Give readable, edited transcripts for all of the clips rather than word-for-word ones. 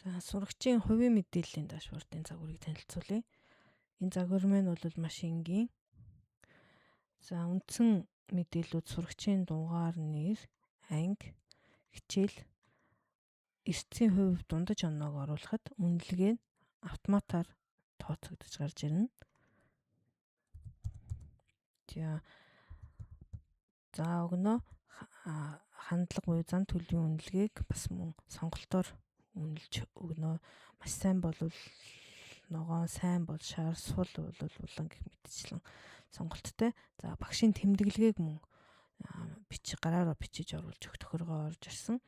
За сурагчийн хувийн мэдээллийн дашбортын загварыг танилцуулъя. Энэ загвар маань бол маш энгийн. За үндсэн мэдээллүүд сурагчийн дугаар, нэр, анги, хичээл, эрсдлийн хувь дундаж оноог оруулахад үнэлгээ нь автоматар тооцогдож гарч ирнэ. За өгнө хандлага буюу зан төлөвийн үнэлгээг бас мөн сонголтоор үнэлж өгнө. Маш сайн болвол ногоон, сайн бол шар, сул бол улаан гэх мэтчлэн сонголттой. За багшийн тэмдэглэгийг мөн гараараа бичиж оруулж өгөх тохиолгоо орж ирсэн.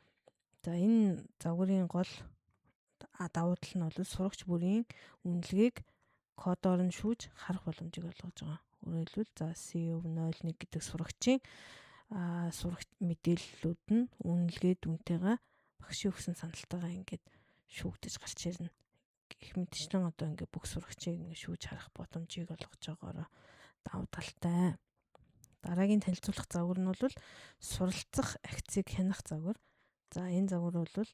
За энэ загварын гол давуу тал нь бол сурагч бүрийн үнэлгээг кодоор нь шүүж харах боломжийг олгож байгаа. Өөрөөр хэлбэл COV01 гэдэг сурагчийн сурагч мэдээллүүд нь үнэлгээ дүнтэйгээ багшийн өгсөн саналтайгаа ингээд шүүгдэж гарч ирнэ. Гэх мэтчлэн одоо ингээд бүх сурагчийг ингээд шүүж харах боломжийг олгож байгаагаар давуу талтай. Дараагийн танилцуулах загвар нь бол суралцах акцийг хянах загвар. За энэ загвар бол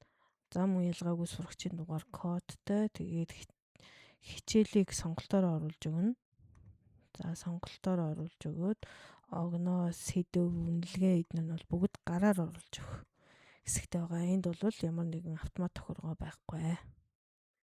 зам уялгаагүй сурагчийн дугаар кодтой. Тэгээд хичээлийг сонголтоор оруулж өгнө. За сонголтоор оруулж өгөөд огноо, сэдв, үнэлгээ эдгээр нь бол бүгд гараар оруулж өгөх хэсэгтэй байгаа. Энд бол ямар нэгэн автомат тохиолгоо байхгүй.